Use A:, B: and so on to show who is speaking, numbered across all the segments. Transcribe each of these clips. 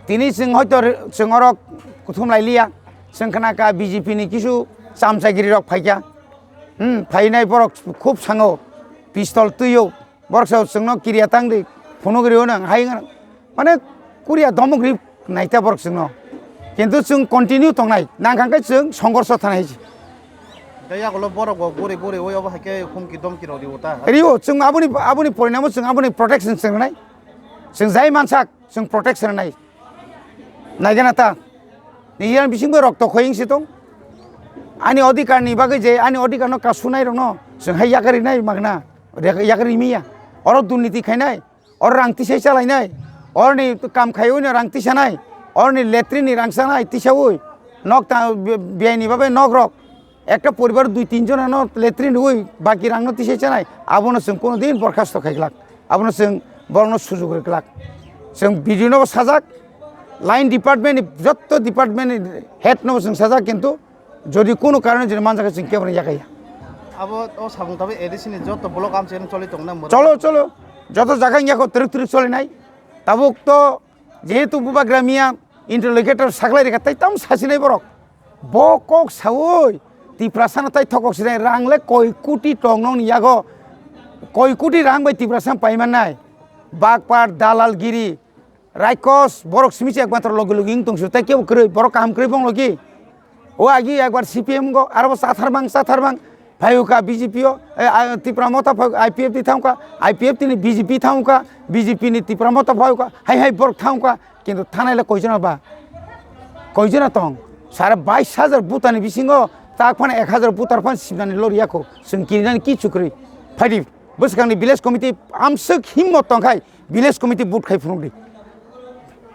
A: তিনি जों হয়তো जों অরক কুথুম লাইলিয়া जों খানাকা বিজেপি ni কিছু চামচাগিরি রক ফাইকা ফাইনাই বরক খুব সাঙ্গো পিস্তল তুইও বরক সাও जोंनो কিরিয়া তাংদি ফোনগিরিও নং হাই মানে কুরিয়া দমগ্রি নাইতা বরক जोंनो কিন্তু जों কন্টিনিউ তংনাই নাংখাंखाय जों সংঘর্ষ थानायছি
B: दैयागल बरक बोरे बोरे ओयाव हाके हुमकि दमकि रदि उता
A: रियो जों आबुनि परिणामो जों आबुनि प्रोटेक्शन जों नाय जों जाय मानसाक जों प्रोटेक्शन नाय नायगोनाता नियान बिसिंबो रक्त खयिंसि दं आनि अधिकारनि बागै जे आनि अधिकारनो कासुनाय रनो जों हाय यागारि नाय मागना यागारि मिया अर दुर्नीति खायनाय अर रांतिसाय चालायनाय अरनि काम खायौनो रांतिसानाय अरनि लेट्रिननि रांसानाय तिसावै नक बियाइनि बाबे नक रक একটা পরিবার 2-3 জনানো লেট্রিন হই বাকি রাংনো তিসে চানাই আবনো जों কোনো দিন বরখাস্ত খাইলাক আবনো जों বর্ণ সুযোগ রাখলাক जों বিডিনো সাজাক লাইন ডিপার্টমেন্ট যত ডিপার্টমেন্ট হেড নো जों সাজাক কিন্তু যদি কোনো কারণে যদি মানজাকে जों কেবনে জাগাইয়া
B: আবো ও সাবুং তবে এডিসিনি যত ব্লক আমছেন চলি দং না
A: চলো চলো যত জায়গায় ইয়াকো তরিক তরিক চলে নাই তাবুক তো যেহেতু বুবা গ্রামিয়া ইন্টারলোকেটর সাকলাই রেখা তাই তাম সাসিনাই বরক বকক সাউই Tiprasan tay thokok sinai rangle koi kuti tongnong ni yago koi kuti rang bai tiprasan paiman nai bakpar dalal giri raikos borok simichi ekmatro logi logi ing tongsu tay keu krei borok kam krei bong logi o agi ekbar CPM go arabo satharbang bhayuka BJP o tipramota IPF ti thamka IPF ti ni BJP thamka BJP ni tipramota bhayuka hai borok thamka kintu thanaile koijona ba koijona tong sara 22000 butani bisingo তাকফানে 1000 পুতারফান সিবনানি লরিয়াখো जों किरिनानि कि चुक्रि फाइदि बसखांनि village committee आमसो हिम्मत तंखाय village committee बुट खाय फुनुदि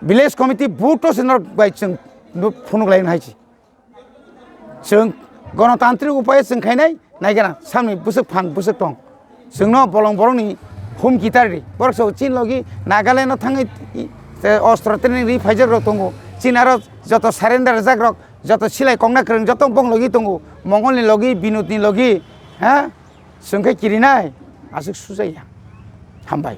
A: village committee बुटो सेनर bye जों फुनुगलायनो हायसि जों गणतान्त्रिक उपाय जों खायनाय नायगोना सामनि बुसक फान बुसक दं जोंनो बलं बरंनि हुम गिटारि बरसो चिन लगी नागालेन्ड थाङै अस्त्र ट्रेनिं रि फाइजार रक दंगो चिन आरो जत सारेन्डार जाग्रक যত সিলাই কংনা kreng যত বং লগি তঙ্গো মঙ্গলনি লগি বিনোদনি লগি হ্যাঁ সংখ্যা কিরিনাই আসুক সুজাইয়া হামবাই